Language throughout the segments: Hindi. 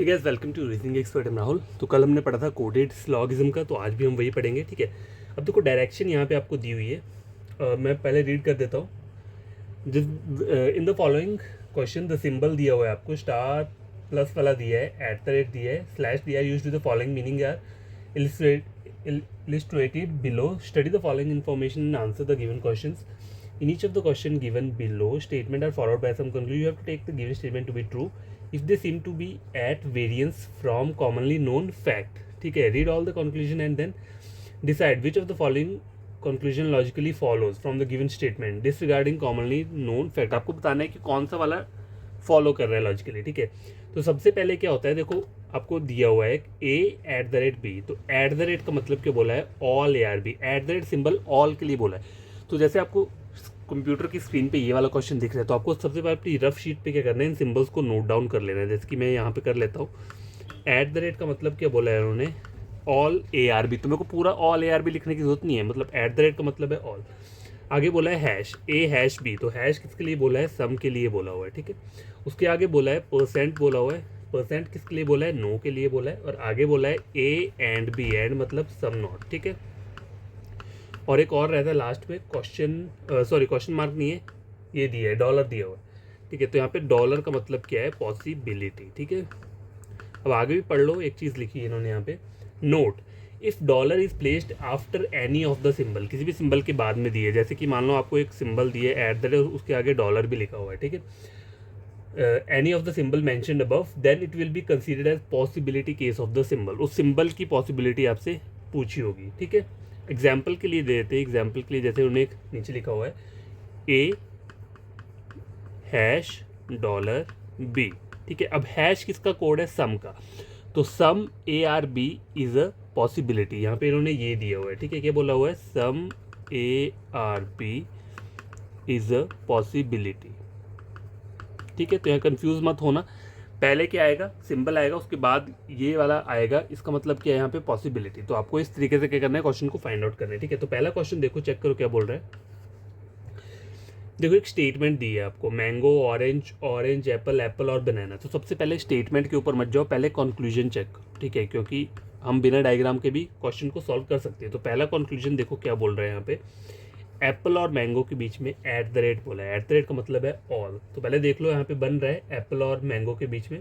ठीक है, welcome to reasoning expert Rahul. तो कल हमने पढ़ा था कोडेड सिलोगिज्म का, तो आज भी हम वही पढ़ेंगे। ठीक है, अब देखो डायरेक्शन यहाँ पे आपको दी हुई है। मैं पहले रीड कर देता हूँ। जिस in the following question the symbol दिया हुआ है आपको, स्टार प्लस वाला दिया है, @ दिया है, स्लैश दिया है, use to the following meaning are illustrated below. Study the following information and answer the given questions. In each of the question given below, statement are followed by some conclusion. You have to take the given statement to be true if they seem to be at variance from commonly known fact. ठीक है, read all the conclusion and then decide which of the following conclusion logically follows from the given statement disregarding commonly known fact. आपको बताना है कि कौन सा वाला फॉलो कर रहा है लॉजिकली। ठीक है, तो सबसे पहले क्या होता है, देखो आपको दिया हुआ है A@B, तो @ का मतलब क्या बोला है, ऑल ARB, @ सिंबल ऑल के लिए बोला है। तो जैसे आपको कंप्यूटर की स्क्रीन पे ये वाला क्वेश्चन दिख रहा है, तो आपको सबसे पहले अपनी रफ शीट पे क्या करना है, इन सिंबल्स को नोट डाउन कर लेना है। जैसे कि मैं यहाँ पे कर लेता हूँ। @ का मतलब क्या बोला है उन्होंने, ऑल ARB, तो मेरे को पूरा ऑल ARB लिखने की जरूरत नहीं है, मतलब @ का मतलब है ऑल। आगे बोला है हैश A#B, तो हैश किसके लिए बोला है, सम के लिए बोला हुआ है। ठीक है, उसके आगे बोला है परसेंट, बोला हुआ है परसेंट किसके लिए बोला है, नो के लिए बोला है। और आगे बोला है A&B, एंड मतलब सम नॉट। ठीक है, और एक और रहता है लास्ट में क्वेश्चन मार्क नहीं है, ये दिया है, डॉलर दिया हुआ है। ठीक है, तो यहाँ पे डॉलर का मतलब क्या है, पॉसिबिलिटी। ठीक है, अब आगे भी पढ़ लो। एक चीज़ लिखी है इन्होंने यहाँ पे, note if dollar is placed after any of the symbol, किसी भी सिंबल के बाद में दिए, जैसे कि मान लो आपको एक सिंबल दिए @ उसके आगे डॉलर भी लिखा हुआ है। ठीक है, any of the symbol mentioned above, then it will be considered as possibility case of the symbol. उस सिंबल की पॉसिबिलिटी आपसे पूछी होगी। ठीक है, एग्जाम्पल के लिए दे देते हैं। एग्जाम्पल के लिए जैसे उन्हें नीचे लिखा हुआ है A#$B। ठीक है, अब हैश किसका कोड है, सम का, तो सम ARB इज अ पॉसिबिलिटी। यहाँ पे इन्होंने ये दिया हुआ है। ठीक है, क्या बोला हुआ है, सम ARB इज अ पॉसिबिलिटी। ठीक है, तो यहाँ कंफ्यूज मत होना, पहले क्या आएगा, सिंबल आएगा, उसके बाद ये वाला आएगा, इसका मतलब क्या है यहाँ पे, पॉसिबिलिटी। तो आपको इस तरीके से क्या करना है, क्वेश्चन को फाइंड आउट करना है। ठीक है, तो पहला क्वेश्चन देखो, चेक करो क्या बोल रहा है। देखो एक स्टेटमेंट दी है आपको, मैंगो, ऑरेंज, एप्पल और बनाना। तो सबसे पहले स्टेटमेंट के ऊपर मत जाओ, पहले कंक्लूजन चेक। ठीक है, क्योंकि हम बिना डायग्राम के भी क्वेश्चन को सॉल्व कर सकते हैं। तो पहला कंक्लूजन देखो क्या बोल रहा है यहाँ पे, एप्पल और मैंगो के बीच में @ बोला है। @ का मतलब है ऑल। तो पहले देख लो यहाँ पे बन रहा है एप्पल और मैंगो के बीच में।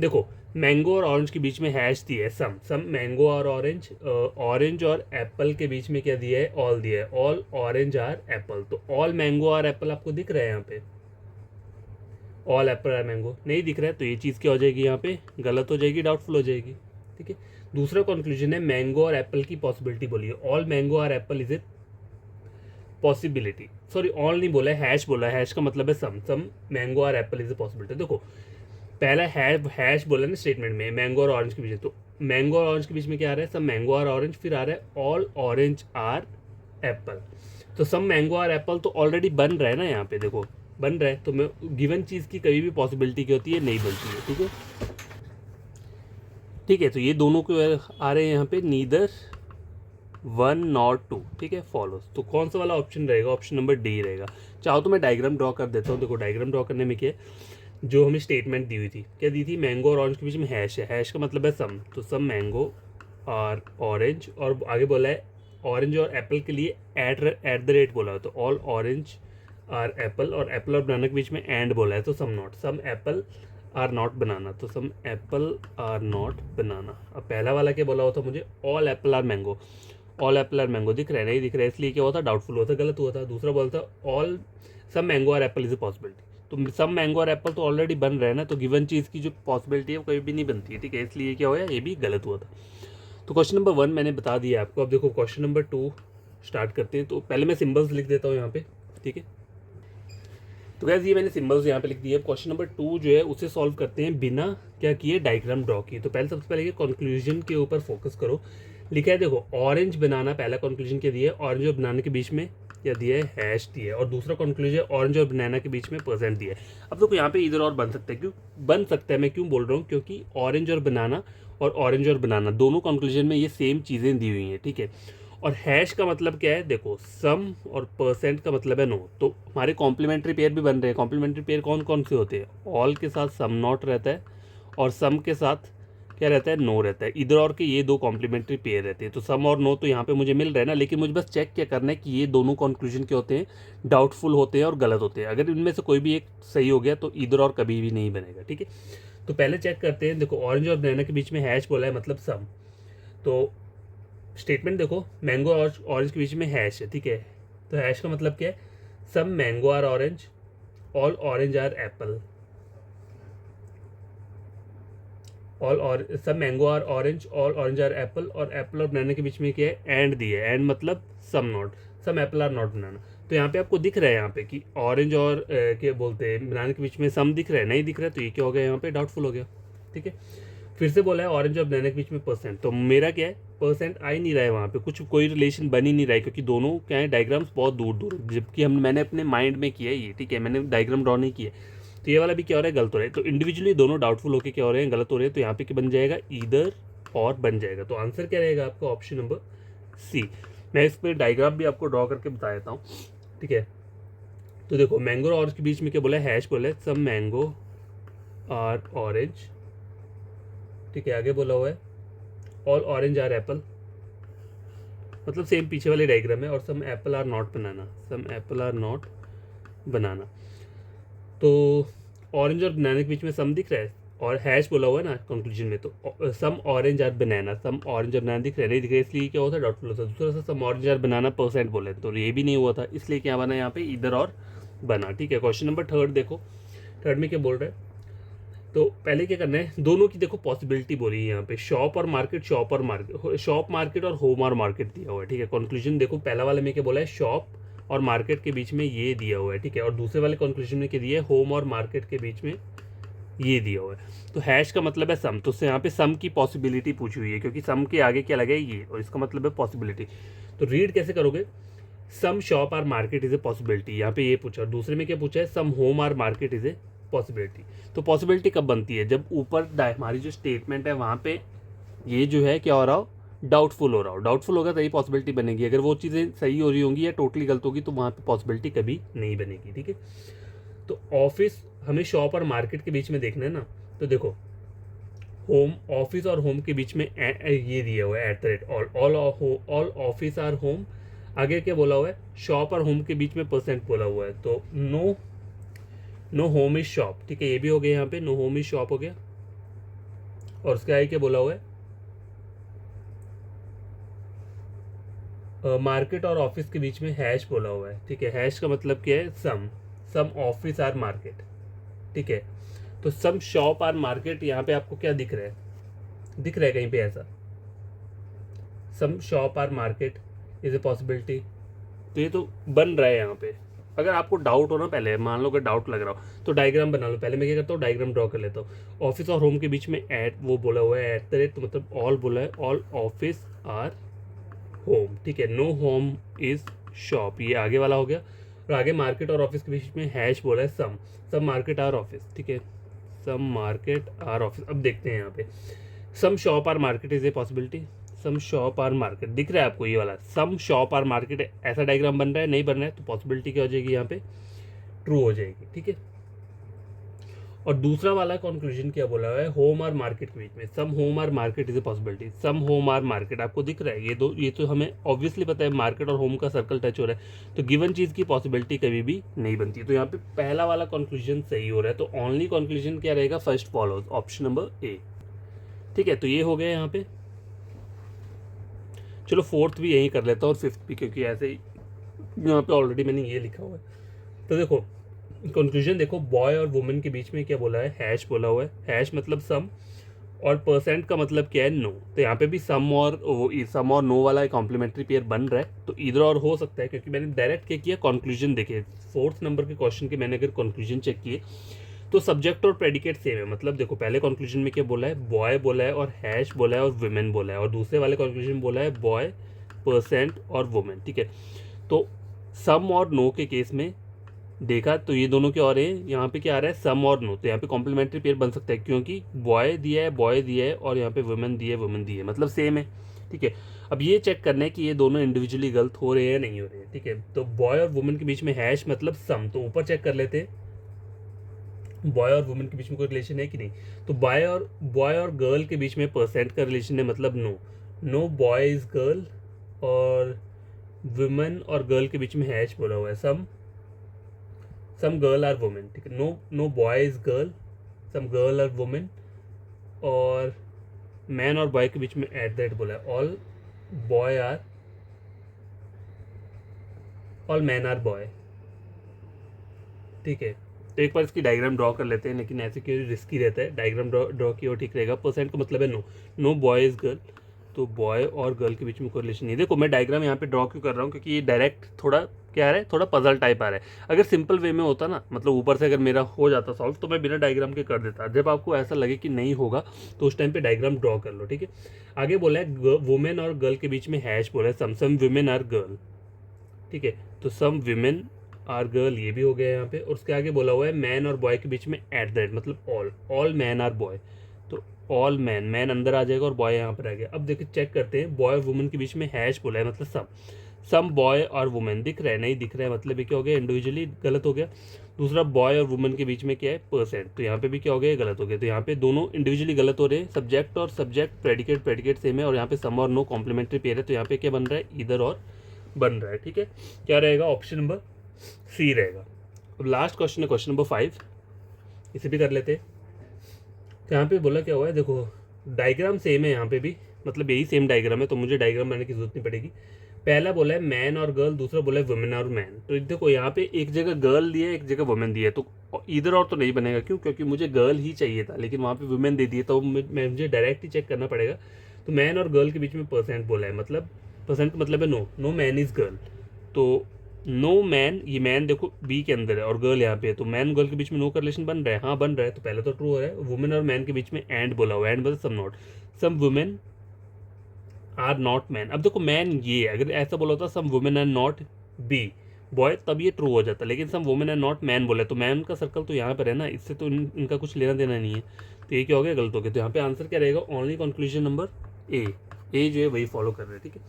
देखो मैंगो और ऑरेंज के बीच में हैश दिया है सम मैंगो और ऑरेंज और एप्पल के बीच में क्या दिया है, ऑल दिया है, ऑल ऑरेंज आर एप्पल। तो ऑल मैंगो और एप्पल आपको दिख रहा है यहाँ पे, ऑल एप्पल आर मैंगो नहीं दिख रहा है, तो ये चीज़ क्या हो जाएगी, यहाँ पे गलत हो जाएगी, डाउटफुल हो जाएगी। ठीक है, दूसरा कंक्लूजन है मैंगो और एप्पल की पॉसिबिलिटी बोली है, all mango are Apple is a possibility. Sorry, all नहीं बोला है, हैश बोला है। हैश का मतलब है some mango are Apple is a possibility. देखो पहला हैश बोला ना स्टेटमेंट में, मैंगो और ऑरेंज के बीच में, तो मैंगो और ऑरेंज के बीच में क्या आ रहा है, सम मैंगो और ऑरेंज, फिर आ रहा है ऑल ऑरेंज आर एप्पल। तो सम मैंगो और एप्पल तो ऑलरेडी बन रहा है ना, यहाँ पे देखो बन रहा है। तो मैं गिवन चीज़ की कभी भी पॉसिबिलिटी क्या होती है, नहीं बनती है। ठीक है, ठीक है, तो ये दोनों को आ रहे हैं यहाँ पे, नीदर 1 नॉट 2। ठीक है, फॉलोज। तो कौन सा वाला ऑप्शन रहेगा, ऑप्शन नंबर डी रहेगा। चाहो तो मैं डायग्राम ड्रॉ कर देता हूँ। देखो डायग्राम ड्रॉ करने में क्या है, जो हमें स्टेटमेंट दी हुई थी, क्या दी थी, मैंगो और ऑरेंज के बीच में हैश है, हैश का मतलब है सम, तो सम मैंगो और ऑरेंज, और आगे बोला है ऑरेंज और एप्पल के लिए @ बोला है, तो ऑल ऑरेंज आर एप्पल, और एप्पल और बनाना के बीच में एंड बोला है, तो some not, some apple are not banana, तो some apple are not banana. अब पहला वाला क्या बोला हुआ था मुझे, all apple are mango, all apple are mango दिख रहा है, नहीं दिख रहा है, इसलिए क्या हुआ था, डाउटफुल हुआ था, गलत हुआ था। दूसरा बोला था all some mango are Apple is a possibility, तो सम मैंगो और एप्पल तो ऑलरेडी बन रहे हैं ना, तो गिवन चीज़ की जो पॉसिबिलिटी है वो कभी भी नहीं बनती है। ठीक है, इसलिए क्या हुआ, ये भी गलत हुआ था। तो क्वेश्चन नंबर 1 मैंने बता दिया आपको। अब देखो क्वेश्चन नंबर 2 स्टार्ट करते हैं। तो पहले मैं सिंबल्स लिख देता हूँ यहाँ पे। ठीक है, तो गैस ये मैंने सिंबल्स यहाँ पे लिख दिए। क्वेश्चन नंबर 2 जो है उसे सॉल्व करते हैं बिना क्या किए, डायग्राम ड्रॉ किए। तो पहले सबसे पहले कंक्लूजन के ऊपर फोकस करो। लिखा है देखो, ऑरेंज बनाना, पहला कंक्लूजन क्या दिया है, ऑरेंज और बनाना के बीच में क्या दिया है, हैश दिया है, और दूसरा कंक्लूजन ऑरेंज और बनाना के बीच में परसेंट दिया है। अब देखो यहाँ पे इधर और बन सकता है, क्यों बन सकता है, मैं क्यों बोल रहा हूँ, क्योंकि ऑरेंज और बनाना दोनों कंक्लूजन में ये सेम चीज़ें दी हुई हैं। ठीक है, और हैश का मतलब क्या है, देखो सम और परसेंट का मतलब है नो। तो हमारे कॉम्प्लीमेंट्री पेयर भी बन रहे हैं। कॉम्प्लीमेंट्री पेयर कौन कौन से होते हैं, ऑल के साथ सम नॉट रहता है, और सम के साथ क्या रहता है, नो रहता है। इधर और के ये दो कॉम्प्लीमेंट्री पेयर रहते हैं, तो सम और नो तो यहाँ पे मुझे मिल रहा है ना, लेकिन मुझे बस चेक क्या करना है कि ये दोनों कंक्लूजन क्या होते हैं, डाउटफुल होते हैं और गलत होते हैं। अगर इनमें से कोई भी एक सही हो गया तो इधर और कभी भी नहीं बनेगा, ठीक है। तो पहले चेक करते हैं, देखो ऑरेंज और बनाना के बीच में हैश बोला है, मतलब सम। तो स्टेटमेंट देखो, मैंगो और ऑरेंज के बीच में हैश है, ठीक है। तो हैश का मतलब क्या है, some mango are orange, all orange are apple, all और सब mango are orange, all orange are apple, और एप्पल और बनाना के बीच में क्या है, एंड दिया है। एंड मतलब some not, some apple are not banana. तो यहाँ पे आपको दिख रहा है यहाँ पे कि ऑरेंज और क्या बोलते हैं, बनाना के बीच में सम दिख रहा है, नहीं दिख रहा है, तो ये क्या हो गया, यहाँ पे डाउटफुल हो गया, ठीक है। फिर से बोला है ऑरेंज और बनाना के बीच में परसेंट, तो मेरा क्या है, परसेंट आ ही नहीं रहा है वहाँ पे, कुछ कोई रिलेशन बन ही नहीं रहा है, क्योंकि दोनों क्या है, डायग्राम्स बहुत दूर दूर, जबकि मैंने अपने माइंड में किया है ये, ठीक है, मैंने डायग्राम ड्रॉ नहीं किया। तो ये वाला भी क्या हो रहा है, गलत हो रहा है। तो इंडिविजुअली दोनों डाउटफुल होकर क्या हो रहे हैं, गलत हो रहे हैं। तो यहाँ पे क्या बन जाएगा, ईदर और बन जाएगा। तो आंसर क्या रहेगा आपका, ऑप्शन नंबर सी। मैं इस पर डायग्राम भी आपको ड्रॉ करके बता देता हूँ, ठीक है। तो देखो मैंगो और ऑरेंज के बीच में क्या बोला है, हैश बोला है, सम मैंगो आर ऑरेंज, ठीक है। आगे बोला हुआ है ऑल ऑरेंज आर एप्पल, मतलब सेम पीछे वाले डायग्राम है। और some apple are not banana, some apple are not banana. तो ऑरेंज और बनाना के बीच में सम दिख रहा है, और हैश बोला हुआ है ना कंक्लूजन में, तो some orange are banana, some orange और बनाना दिख रहा है, नहीं दिख रहा है, इसलिए क्या होता है, डाउटफुल होता है। दूसरा सा सम ऑरेंज आर बनाना परसेंट बोले, तो ये भी नहीं हुआ था, इसलिए क्या बना यहाँ पे, इधर और बना, ठीक है। क्वेश्चन नंबर थर्ड देखो, थर्ड में क्या बोल रहा है, तो पहले क्या करना है, दोनों की देखो पॉसिबिलिटी बोली है यहाँ पे, शॉप और मार्केट, शॉप और मार्केट, शॉप मार्केट और होम और मार्केट दिया हुआ है, ठीक है। कंक्लूजन देखो, पहला वाले में क्या बोला है, शॉप और मार्केट के बीच में ये दिया हुआ है, ठीक है। और दूसरे वाले कंक्लूजन में क्या दिया है, होम और मार्केट के बीच में ये दिया हुआ है। तो हैश का मतलब है सम, तो उससे यहाँ पे सम की पॉसिबिलिटी पूछी हुई है, क्योंकि सम के आगे क्या लगा है, ये, और इसका मतलब है पॉसिबिलिटी। तो रीड कैसे करोगे, some shop or market is a possibility, यहाँ पे ये पूछा। और दूसरे में क्या पूछा है, some home or market is a possibility. तो पॉसिबिलिटी कब बनती है, जब ऊपर हमारी जो स्टेटमेंट है वहाँ पे ये जो है क्या हो रहा हो, डाउटफुल हो रहा हो। डाउटफुल होगा तभी पॉसिबिलिटी बनेगी, अगर वो चीज़ें सही हो रही होंगी या टोटली गलत होगी तो वहाँ पे पॉसिबिलिटी कभी नहीं बनेगी, ठीक है। तो ऑफिस, हमें शॉप और मार्केट के बीच में देखना है ना, तो देखो होम, ऑफिस और होम के बीच में ये दिया हुआ है at the rate, all office are home. आगे क्या बोला हुआ है, शॉप और होम के बीच में परसेंट बोला हुआ है, तो नो होम इज शॉप, ठीक है, ये भी हो गया यहाँ पे, नो होम इज शॉप हो गया। और उसके आगे क्या बोला हुआ है, मार्केट और ऑफिस के बीच में हैश बोला हुआ है, ठीक है। हैश का मतलब क्या है, सम ऑफिस आर मार्केट, ठीक है। तो सम शॉप आर मार्केट, यहाँ पे आपको क्या दिख रहा है, दिख रहा है कहीं पे ऐसा, some shop or market is a possibility, तो ये तो बन रहा है यहाँ पे। अगर आपको डाउट हो ना, पहले मान लो अगर डाउट लग रहा हो तो डायग्राम बना लो। पहले मैं क्या करता हूँ, डायग्राम ड्रॉ कर लेता हूँ। ऑफिस और होम के बीच में एट वो बोला हुआ है, एट द रेट, तो मतलब ऑल बोला है, ऑल ऑफिस आर होम, ठीक है। नो होम इज शॉप, ये आगे वाला हो गया। और आगे मार्केट और ऑफिस के बीच में हैश बोला है सम मार्केट आर ऑफिस, ठीक है, सम मार्केट आर ऑफिस। अब देखते हैं यहाँ पे, some shop or market is a possibility, some shop or market दिख रहा है आपको, ये वाला सम शॉप आर मार्केट, ऐसा डायग्राम बन रहा है, नहीं बन रहा है, तो पॉसिबिलिटी क्या हो जाएगी यहाँ पे, ट्रू हो जाएगी, ठीक है। और दूसरा वाला कंक्लूजन क्या बोला हुआ है, होम और मार्केट के बीच में, some home are market is a possibility, some home are market आपको दिख रहा है, ये तो हमें ऑब्वियसली पता है, मार्केट और होम का सर्कल टच हो रहा है, तो गिवन चीज़ की पॉसिबिलिटी कभी भी नहीं बनती। तो यहाँ पे पहला वाला कंक्लूजन सही हो रहा है, तो ओनली कंक्लूजन क्या रहेगा, first follows, option number A, ठीक है। तो ये हो गया यहाँ पे। चलो फोर्थ भी यही कर लेता हूँ और फिफ्थ भी, क्योंकि ऐसे ही यहाँ पे ऑलरेडी मैंने ये लिखा हुआ है। तो देखो कंक्लूजन देखो, बॉय और वुमेन के बीच में क्या बोला है, हैश बोला हुआ है। हैश मतलब सम, और परसेंट का मतलब क्या है, नो। तो यहाँ पे भी सम और नो वाला कॉम्प्लीमेंट्री पेयर बन रहा है, तो इधर और हो सकता है, क्योंकि मैंने डायरेक्ट क्या किया, कंक्लूजन देखे, फोर्थ नंबर के क्वेश्चन के मैंने अगर कंक्लूजन चेक किए तो सब्जेक्ट और प्रेडिकेट सेम है। मतलब देखो पहले कंक्लूजन में क्या बोला है, बॉय बोला है और हैश बोला है और वुमेन बोला है, और दूसरे वाले कंक्लूजन बोला है बॉय, परसेंट और वुमेन, ठीक है। तो सम और नो के केस में देखा तो ये दोनों क्या हो रहे हैं, यहाँ पे क्या आ रहा है, सम और नो, तो यहाँ पे कॉम्प्लीमेंट्री पेयर बन सकता है, क्योंकि बॉय दिया है और यहाँ पे वुमेन दी है, मतलब सेम है, ठीक है। अब ये चेक करना है कि ये दोनों इंडिविजुअली गलत हो रहे हैं या नहीं हो रहे हैं, ठीक है। तो बॉय और वुमेन के बीच में हैश मतलब सम, तो ऊपर चेक कर लेते हैं, बॉय और वुमेन के बीच में कोई रिलेशन है कि नहीं? तो बॉय और गर्ल के बीच में परसेंट का रिलेशन है, मतलब no. No boy is girl, और वुमेन और गर्ल के बीच में हैश बोला हुआ है, सम गर्ल आर वुमेन, ठीक है। No boy is girl, some girl are women, और मैन और बॉय के बीच में एट द रेट बोला है, ऑल मैन आर बॉय, ठीक है। तो एक बार इसकी डायग्राम ड्रॉ कर लेते हैं, लेकिन ऐसे क्यों रिस्की रहता है, डायग्राम ड्रॉ की और ठीक रहेगा। परसेंट का मतलब है नो बॉय इज गर्ल, तो बॉय और गर्ल के बीच में कोई रिलेशन नहीं। देखो मैं डायग्राम यहाँ पे ड्रॉ क्यों कर रहा हूँ, क्योंकि ये डायरेक्ट थोड़ा क्या आ रहा है, थोड़ा पजल टाइप आ रहा है। अगर सिंपल वे में होता ना, मतलब ऊपर से अगर मेरा हो जाता सॉल्व, तो मैं बिना डायग्राम के कर देता। जब आपको ऐसा लगे कि नहीं होगा तो उस टाइम पे डायग्राम ड्रॉ कर लो, ठीक है। आगे बोला है वुमेन और गर्ल के बीच में हैश बोला है, सम वुमेन आर गर्ल, ठीक है। तो सम वुमेन आर गर्ल ये भी हो गया यहाँ पे, और उसके आगे बोला हुआ है मैन और बॉय के बीच में एट द रेट, मतलब ऑल मैन आर बॉय। तो ऑल मैन अंदर आ जाएगा और बॉय यहाँ पर आ गया। अब देखिए चेक करते हैं, बॉय और वुमेन के बीच में हैश बोला है, मतलब सम बॉय और वुमेन दिख रहा है, नहीं दिख रहा है, मतलब ये क्या हो गया, इंडिविजुअली गलत हो गया। दूसरा बॉय और वुमेन के बीच में क्या है, परसेंट, तो यहाँ पे भी क्या हो गया, गलत हो गया। तो यहाँ पे दोनों इंडिविजुअली गलत हो रहे हैं, सब्जेक्ट और सब्जेक्ट, प्रेडिकेट सेम है, और यहाँ पे सम और नो कॉम्प्लीमेंट्री पेयर है, तो यहाँ पे क्या बन रहा है, इधर और बन रहा है, ठीक है। क्या रहेगा, ऑप्शन नंबर सी रहेगा। अब लास्ट क्वेश्चन है क्वेश्चन नंबर 5, इसे भी कर लेते हैं। तो यहाँ पे बोला क्या हुआ है, देखो डायग्राम सेम है यहाँ पे भी, मतलब यही सेम डायग्राम है, तो मुझे डायग्राम बनाने की जरूरत नहीं पड़ेगी। पहला बोला है मैन और गर्ल, दूसरा बोला है वुमेन और मैन। तो देखो यहाँ पे एक जगह गर्ल दिया है, एक जगह वुमेन दिया है, तो इधर और तो नहीं बनेगा, क्यों, क्योंकि मुझे गर्ल ही चाहिए था, लेकिन वहाँ पे वुमेन दे दिए, तो मुझे डायरेक्ट ही चेक करना पड़ेगा। तो मैन और गर्ल के बीच में परसेंट बोला है, मतलब परसेंट का मतलब है नो मैन इज गर्ल। तो नो मैन, ये मैन देखो बी के अंदर है और गर्ल यहाँ पे है, तो मैन गर्ल के बीच में नो का रिलेशन बन रहा है, हाँ बन रहा है, तो पहले तो ट्रू हो रहा है। वुमेन और मैन के बीच में एंड बोला हुआ है, एंड मतलब some not, some women are not man. अब देखो मैन ये अगर ऐसा बोला होता some women are not be boy, तब ये ट्रू हो जाता, लेकिन some women are not man बोला, तो मैन का सर्कल तो यहाँ पर है ना, इससे तो इनका कुछ लेना देना नहीं है, तो ये क्या हो गया, गलत हो गया। तो यहाँ पे आंसर क्या रहेगा, ओनली कंक्लूजन नंबर ए जो है वही फॉलो कर रहे हैं, ठीक है।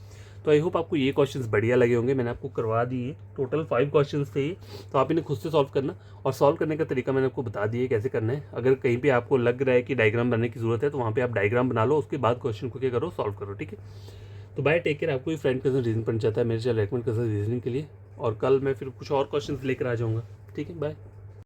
तो आई होप आपको ये क्वेश्चंस बढ़िया लगे होंगे, मैंने आपको करवा दिए, टोटल 5 क्वेश्चंस थे ये, तो आप इन्हें खुद से सॉल्व करना, और सॉल्व करने का तरीका मैंने आपको बता दिया कैसे करना है। अगर कहीं पे आपको लग रहा है कि डायग्राम बनाने की जरूरत है, तो वहाँ पे आप डायग्राम बना लो, उसके बाद क्वेश्चन को क्या करो, सॉल्व करो, ठीक है। तो बाय, टेक केयर। आपको भी फ्रेंड कजन रीजन पढ़ना चाहता है, मेरे चैनल रेकमेंड कर सकते रीजनिंग के लिए, और कल मैं फिर कुछ और क्वेश्चंस लेकर आ जाऊँगा, ठीक है, बाय।